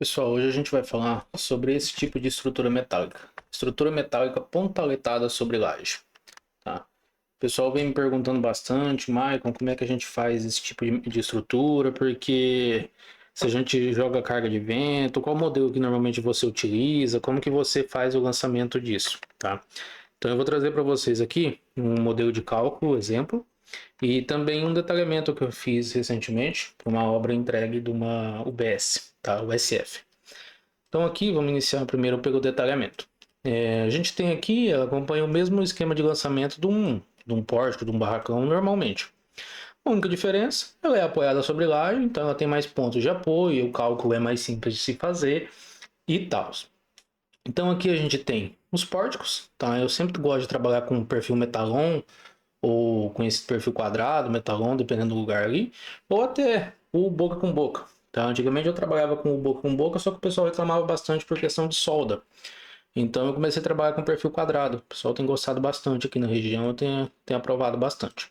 Pessoal, hoje a gente vai falar sobre esse tipo de estrutura metálica. Estrutura metálica pontaletada sobre laje, tá? O pessoal vem me perguntando bastante, Maicon, como é que a gente faz esse tipo de estrutura? Porque se a gente joga carga de vento, qual modelo que normalmente você utiliza? Como que você faz o lançamento disso, tá? Então eu vou trazer para vocês aqui um modelo de cálculo, exemplo, e também um detalhamento que eu fiz recentemente para uma obra entregue de uma UBS, tá? USF. Então aqui vamos iniciar primeiro pelo detalhamento. A gente tem aqui, ela acompanha o mesmo esquema de lançamento de um pórtico, de um barracão normalmente. A única diferença, ela é apoiada sobre laje, então ela tem mais pontos de apoio, o cálculo é mais simples de se fazer e tal. Então aqui a gente tem os pórticos, tá? Eu sempre gosto de trabalhar com perfil metalon ou com esse perfil quadrado, metalon, dependendo do lugar ali, ou até o boca com boca. Tá? Antigamente eu trabalhava com o boca com boca, só que o pessoal reclamava bastante por questão de solda. Então eu comecei a trabalhar com perfil quadrado. O pessoal tem gostado bastante aqui na região, eu tenho aprovado bastante.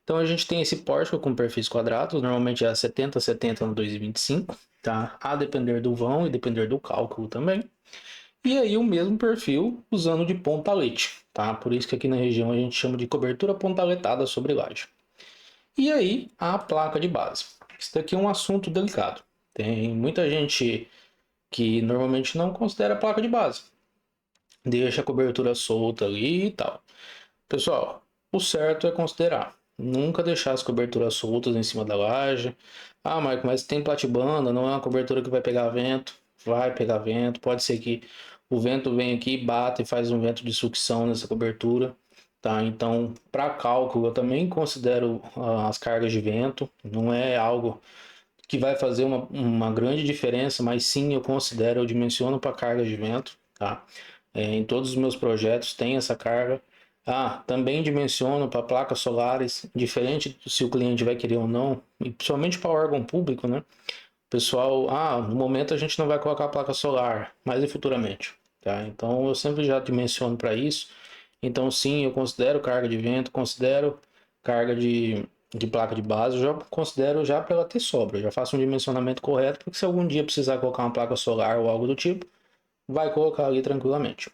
Então a gente tem esse pórtico com perfis quadrados, normalmente é 70-70 no 2,25, tá? A depender do vão e depender do cálculo também. E aí o mesmo perfil usando de pontalete, tá? Por isso que aqui na região a gente chama de cobertura pontaletada sobre laje. E aí a placa de base. Isso daqui é um assunto delicado. Tem muita gente que normalmente não considera a placa de base. Deixa a cobertura solta ali e tal. Pessoal, o certo é considerar. Nunca deixar as coberturas soltas em cima da laje. Ah, Marco, mas tem platibanda, não é uma cobertura que vai pegar vento. Vai pegar vento. Pode ser que o vento venha aqui, bata e faz um vento de sucção nessa cobertura. Tá? Então, para cálculo, eu também considero as cargas de vento. Não é algo que vai fazer uma grande diferença, mas sim eu considero, eu dimensiono para carga de vento. Tá? Em todos os meus projetos tem essa carga. Ah, também dimensiono para placas solares, diferente se o cliente vai querer ou não, e principalmente para órgão público, né? Pessoal, no momento a gente não vai colocar placa solar, mas e futuramente, tá? Então eu sempre já dimensiono para isso. Então sim, eu considero carga de vento, considero carga de placa de base, eu já considero já para ela ter sobra, eu já faço um dimensionamento correto, porque se algum dia precisar colocar uma placa solar ou algo do tipo, vai colocar ali tranquilamente.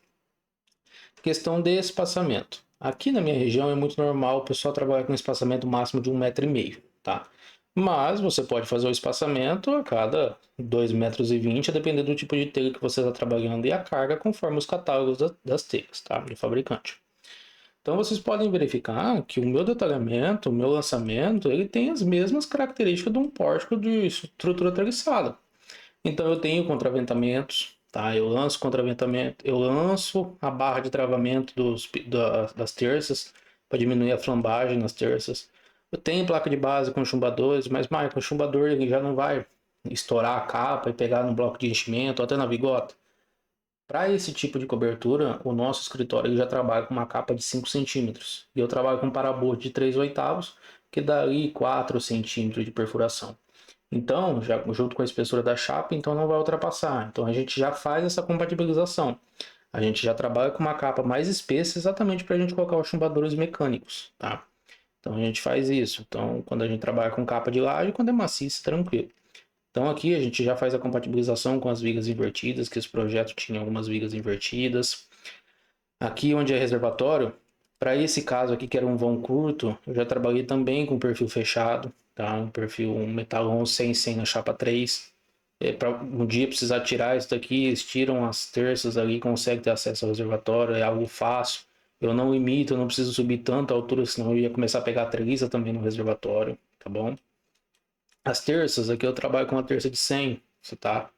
Questão de espaçamento. Aqui na minha região é muito normal o pessoal trabalhar com espaçamento máximo de 1,5 m, tá? Mas você pode fazer o espaçamento a cada 2,20 m, dependendo do tipo de telha que você está trabalhando e a carga conforme os catálogos das telhas, tá? Do fabricante. Então vocês podem verificar que o meu detalhamento, o meu lançamento, ele tem as mesmas características de um pórtico de estrutura treliçada. Então eu tenho contraventamentos, tá? Eu lanço contraventamento, eu lanço a barra de travamento das terças para diminuir a flambagem nas terças. Eu tenho placa de base com chumbadores, mas Michael, o chumbador ele já não vai estourar a capa e pegar no bloco de enchimento ou até na bigota. Para esse tipo de cobertura, o nosso escritório ele já trabalha com uma capa de 5 centímetros. E eu trabalho com um paraboard de 3 oitavos, que dá ali 4 centímetros de perfuração. Então, já junto com a espessura da chapa, então não vai ultrapassar. Então a gente já faz essa compatibilização. A gente já trabalha com uma capa mais espessa exatamente para a gente colocar os chumbadores mecânicos, tá? Então a gente faz isso. Então, quando a gente trabalha com capa de laje, quando é maciça, tranquilo. Então aqui a gente já faz a compatibilização com as vigas invertidas, que esse projeto tinha algumas vigas invertidas. Aqui onde é reservatório, para esse caso aqui que era um vão curto, eu já trabalhei também com perfil fechado, tá? Um perfil um metalon 100 na chapa 3. Para um dia precisar tirar isso daqui, eles tiram as terças ali, consegue ter acesso ao reservatório, é algo fácil. Eu não limito, eu não preciso subir tanta altura, senão eu ia começar a pegar a treliça também no reservatório, tá bom? As terças, aqui eu trabalho com uma terça de 100, você tá?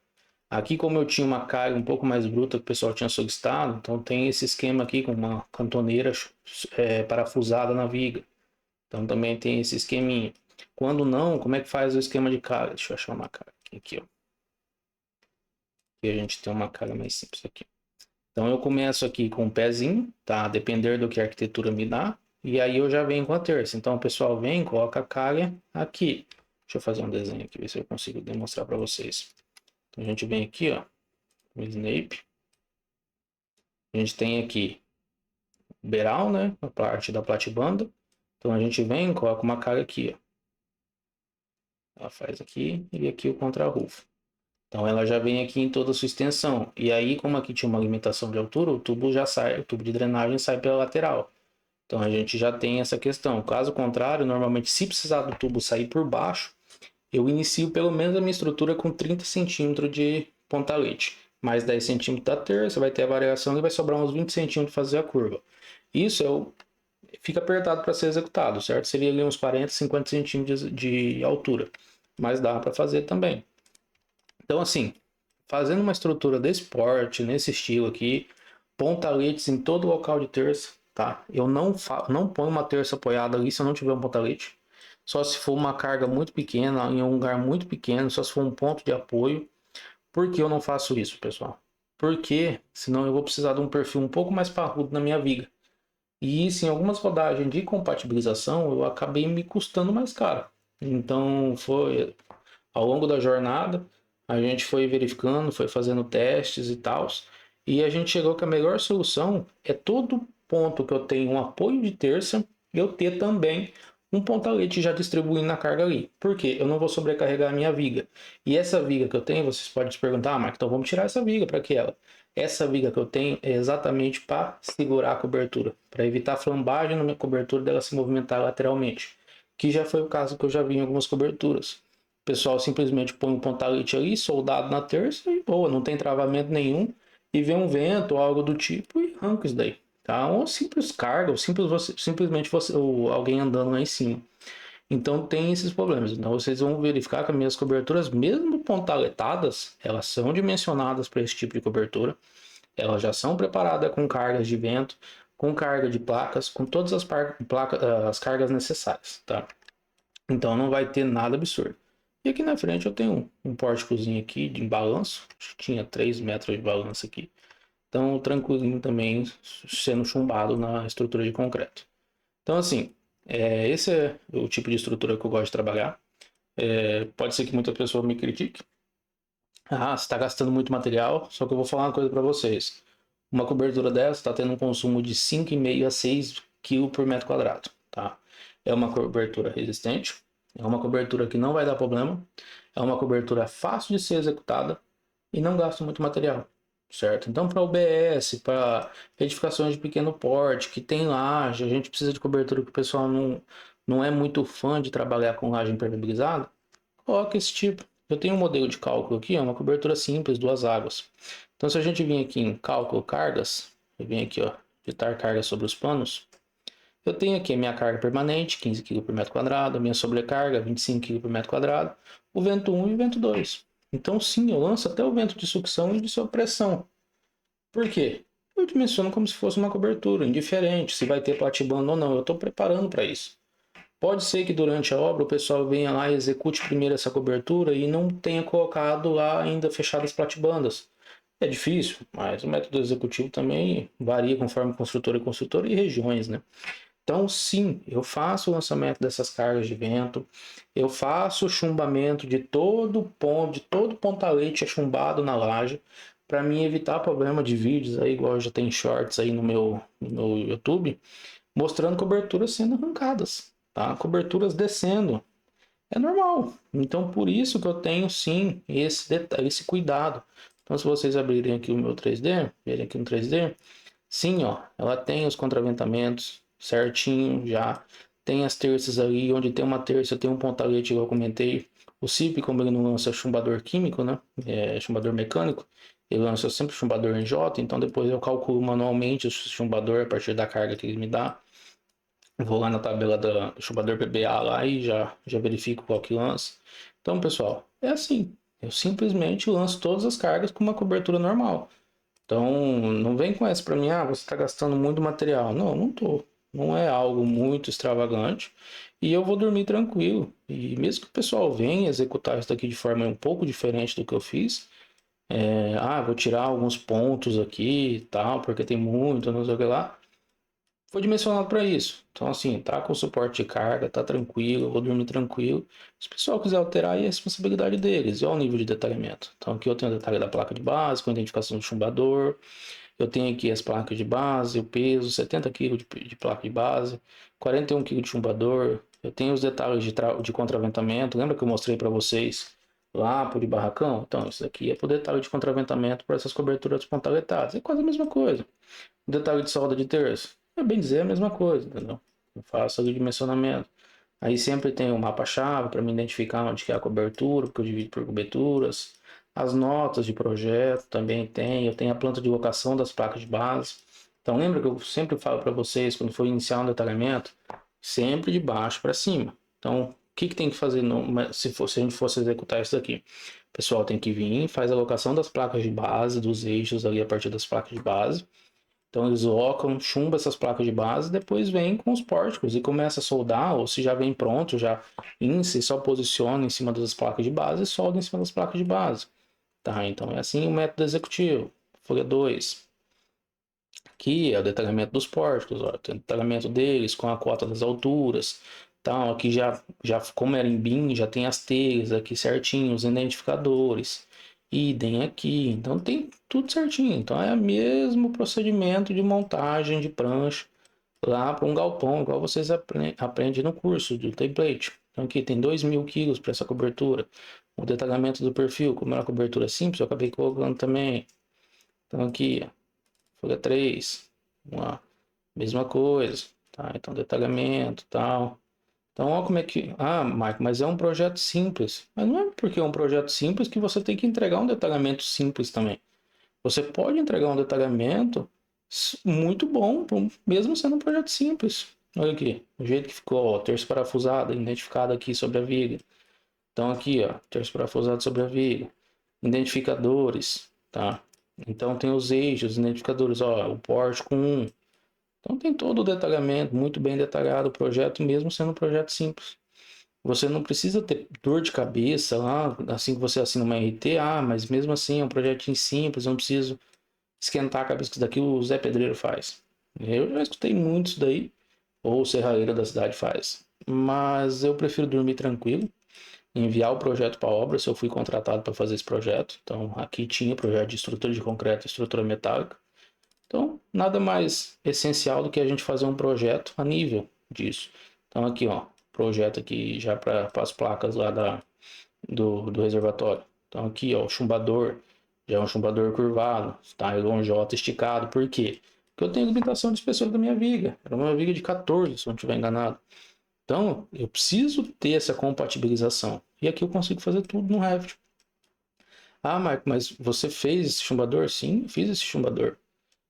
Aqui, como eu tinha uma carga um pouco mais bruta que o pessoal tinha solicitado, então tem esse esquema aqui com uma cantoneira parafusada na viga. Então também tem esse esqueminha. Quando não, como é que faz o esquema de carga? Deixa eu achar uma carga aqui, ó. Aqui a gente tem uma carga mais simples aqui. Então eu começo aqui com um pezinho, tá? A depender do que a arquitetura me dá. E aí eu já venho com a terça. Então o pessoal vem, coloca a carga aqui. Deixa eu fazer um desenho aqui, ver se eu consigo demonstrar para vocês. Então a gente vem aqui, ó, o Snape. A gente tem aqui o beiral, né, a parte da platibanda. Então a gente vem, coloca uma carga aqui, ó. Ela faz aqui e aqui o contrarrufo. Então ela já vem aqui em toda a sua extensão. E aí, como aqui tinha uma limitação de altura, o tubo já sai, o tubo de drenagem sai pela lateral. Então a gente já tem essa questão. Caso contrário, normalmente se precisar do tubo sair por baixo, eu inicio pelo menos a minha estrutura com 30 centímetros de pontalete. Mais 10 centímetros da terça, vai ter a variação e vai sobrar uns 20 centímetros para fazer a curva. Isso fica apertado para ser executado, certo? Seria ali uns 40, 50 centímetros de altura. Mas dá para fazer também. Então, assim, fazendo uma estrutura desse porte, nesse estilo aqui, pontaletes em todo o local de terça, tá? Eu não ponho uma terça apoiada ali se eu não tiver um pontalete. Só se for uma carga muito pequena, em um lugar muito pequeno, só se for um ponto de apoio. Por que eu não faço isso, pessoal? Porque senão eu vou precisar de um perfil um pouco mais parrudo na minha viga. E isso, em algumas rodagens de compatibilização, eu acabei me custando mais caro. Então, foi ao longo da jornada, a gente foi verificando, foi fazendo testes e tal, e a gente chegou que a melhor solução é todo ponto que eu tenho um apoio de terça, eu ter também um pontalete já distribuindo na carga ali. Por quê? Eu não vou sobrecarregar a minha viga. E essa viga que eu tenho, vocês podem se perguntar, Marco, então vamos tirar essa viga para que ela? Essa viga que eu tenho é exatamente para segurar a cobertura, para evitar flambagem na minha cobertura dela se movimentar lateralmente, que já foi o caso que eu já vi em algumas coberturas. O pessoal simplesmente põe um pontalete ali, soldado na terça e boa, não tem travamento nenhum, e vem um vento ou algo do tipo e arranca isso daí. Tá? Ou simples carga, ou simplesmente ou alguém andando lá em cima. Então tem esses problemas. Então vocês vão verificar que as minhas coberturas, mesmo pontaletadas, elas são dimensionadas para esse tipo de cobertura. Elas já são preparadas com cargas de vento, com carga de placas, com todas as cargas necessárias. Tá? Então não vai ter nada absurdo. E aqui na frente eu tenho um pórticozinho aqui de balanço. Acho que tinha 3 metros de balanço aqui. Então tranquilinho também sendo chumbado na estrutura de concreto. Então assim, esse é o tipo de estrutura que eu gosto de trabalhar. Pode ser que muita pessoa me critique. Ah, você está gastando muito material. Só que eu vou falar uma coisa para vocês. Uma cobertura dessa está tendo um consumo de 5,5 a 6 kg por metro quadrado. Tá? É uma cobertura resistente. É uma cobertura que não vai dar problema. É uma cobertura fácil de ser executada e não gasta muito material, certo? Então, para UBS, para edificações de pequeno porte, que tem laje, a gente precisa de cobertura que o pessoal não é muito fã de trabalhar com laje impermeabilizada, coloca esse tipo. Eu tenho um modelo de cálculo aqui, é uma cobertura simples, duas águas. Então, se a gente vir aqui em cálculo cargas, eu venho aqui, ó, ditar cargas sobre os panos, eu tenho aqui a minha carga permanente, 15 kg por metro quadrado, a minha sobrecarga, 25 kg por metro quadrado, o vento 1 e o vento 2. Então, sim, eu lanço até o vento de sucção e de pressão. Por quê? Eu dimensiono como se fosse uma cobertura, indiferente se vai ter platibanda ou não. Eu estou preparando para isso. Pode ser que durante a obra o pessoal venha lá e execute primeiro essa cobertura e não tenha colocado lá ainda fechadas platibandas. É difícil, mas o método executivo também varia conforme construtor e construtor e regiões, né? Então, sim, eu faço o lançamento dessas cargas de vento, eu faço o chumbamento de todo ponto, de todo pontalete chumbado na laje, para mim evitar problema de vídeos aí, igual já tem shorts aí no meu YouTube, mostrando coberturas sendo arrancadas, tá? Coberturas descendo. É normal. Então, por isso que eu tenho sim esse detalhe, esse cuidado. Então, se vocês abrirem aqui o meu 3D, verem aqui no 3D, sim, ó, ela tem os contraventamentos certinho já. Tem as terças ali, onde tem uma terça, tem um pontalete, igual eu comentei. O CIP, como ele não lança chumbador químico, né? Chumbador mecânico, ele lança sempre chumbador em J, então depois eu calculo manualmente o chumbador a partir da carga que ele me dá. Vou lá na tabela do chumbador PBA lá e já verifico qual que lança. Então, pessoal, é assim. Eu simplesmente lanço todas as cargas com uma cobertura normal. Então, não vem com essa para mim, você está gastando muito material. Não, não tô. Não é algo muito extravagante e eu vou dormir tranquilo. E mesmo que o pessoal venha executar isso daqui de forma um pouco diferente do que eu fiz, vou tirar alguns pontos aqui e tal, porque tem muito, não sei o que lá. Foi dimensionado para isso. Então, assim, tá com suporte de carga, tá tranquilo, eu vou dormir tranquilo. Se o pessoal quiser alterar, aí é a responsabilidade deles, e olha o nível de detalhamento. Então, aqui eu tenho o detalhe da placa de base, com a identificação do chumbador. Eu tenho aqui as placas de base, o peso, 70 kg de placa de base, 41 kg de chumbador. Eu tenho os detalhes de contraventamento. Lembra que eu mostrei para vocês lá por de barracão. Então, isso aqui é para o detalhe de contraventamento para essas coberturas pontaletadas. É quase a mesma coisa. O detalhe de solda de terço, é bem dizer a mesma coisa, entendeu? Eu faço ali o dimensionamento. Aí sempre tem o mapa-chave para me identificar onde que é a cobertura, porque eu divido por coberturas. As notas de projeto também tem. Eu tenho a planta de locação das placas de base. Então lembra que eu sempre falo para vocês, quando for iniciar um detalhamento, sempre de baixo para cima. Então, o que, que tem que fazer se a gente fosse executar isso daqui? O pessoal tem que vir, faz a locação das placas de base, dos eixos ali a partir das placas de base. Então eles locam, chumba essas placas de base, depois vem com os pórticos e começa a soldar, ou se já vem pronto, já se só posiciona em cima das placas de base e solda em cima das placas de base. Tá? Então é assim o método executivo. Folha 2. Aqui é o detalhamento dos pórticos, ó, tem o detalhamento deles com a cota das alturas. Então, aqui já como era em BIM, já tem as telhas aqui certinho, os identificadores. Idem aqui, então tem tudo certinho. Então é o mesmo procedimento de montagem de prancha lá para um galpão, igual vocês aprendem no curso de template. Então aqui tem 2.000 quilos para essa cobertura. O detalhamento do perfil, como é uma cobertura simples, eu acabei colocando também. Então aqui, ó, folha 3, uma mesma coisa, tá? Então detalhamento, tal. Então, olha como é que. Ah, Marco, mas é um projeto simples. Mas não é porque é um projeto simples que você tem que entregar um detalhamento simples também. Você pode entregar um detalhamento muito bom, mesmo sendo um projeto simples. Olha aqui, o jeito que ficou, ó, terço parafusado, identificado aqui sobre a viga. Então, aqui, ó, terço parafusado sobre a viga. Identificadores, tá? Então, tem os eixos, identificadores, ó, o pórtico 1. Então, tem todo o detalhamento, muito bem detalhado o projeto, mesmo sendo um projeto simples. Você não precisa ter dor de cabeça lá, assim que você assina uma RT, mas mesmo assim é um projetinho simples, eu não preciso esquentar a cabeça que isso daqui o Zé Pedreiro faz. Eu já escutei muito isso daí, ou o serralheiro da cidade faz. Mas eu prefiro dormir tranquilo, enviar o projeto para a obra, se eu fui contratado para fazer esse projeto. Então, aqui tinha projeto de estrutura de concreto e estrutura metálica. Então, nada mais essencial do que a gente fazer um projeto a nível disso. Então, aqui, ó, projeto aqui já para as placas lá do reservatório. Então, aqui, ó, o chumbador, já é um chumbador curvado, tá? Ele é um J esticado, por quê? Porque eu tenho limitação de espessura da minha viga. Era uma viga de 14, se eu não estiver enganado. Então, eu preciso ter essa compatibilização. E aqui eu consigo fazer tudo no Revit. Ah, Marco, mas você fez esse chumbador? Sim, eu fiz esse chumbador.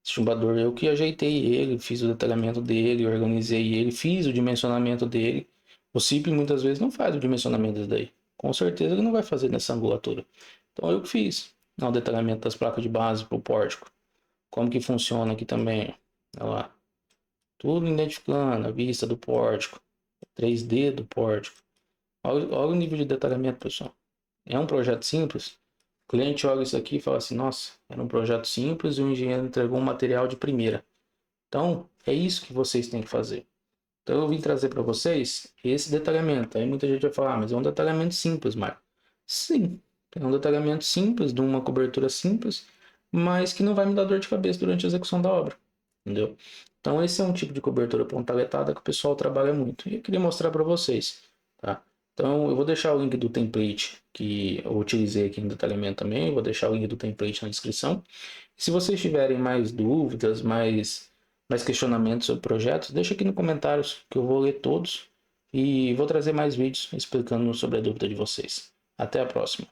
Esse chumbador eu que ajeitei ele, fiz o detalhamento dele, organizei ele, fiz o dimensionamento dele. O CIP muitas vezes não faz o dimensionamento desse daí. Com certeza ele não vai fazer nessa angulatura. Então eu que fiz. O detalhamento das placas de base para o pórtico. Como que funciona aqui também. Olha lá. Tudo identificando a vista do pórtico. 3D do pórtico. Olha o nível de detalhamento, pessoal. É um projeto simples. O cliente olha isso aqui e fala assim, nossa, era um projeto simples e o engenheiro entregou um material de primeira. Então, é isso que vocês têm que fazer. Então, eu vim trazer para vocês esse detalhamento. Aí muita gente vai falar, mas é um detalhamento simples, Marco. Sim, é um detalhamento simples, de uma cobertura simples, mas que não vai me dar dor de cabeça durante a execução da obra. Entendeu? Então, esse é um tipo de cobertura pontaletada que o pessoal trabalha muito. E eu queria mostrar para vocês. Tá? Então, eu vou deixar o link do template que eu utilizei aqui no detalhamento também. Vou deixar o link do template na descrição. Se vocês tiverem mais dúvidas, mais questionamentos sobre projetos, deixa aqui nos comentários que eu vou ler todos e vou trazer mais vídeos explicando sobre a dúvida de vocês. Até a próxima.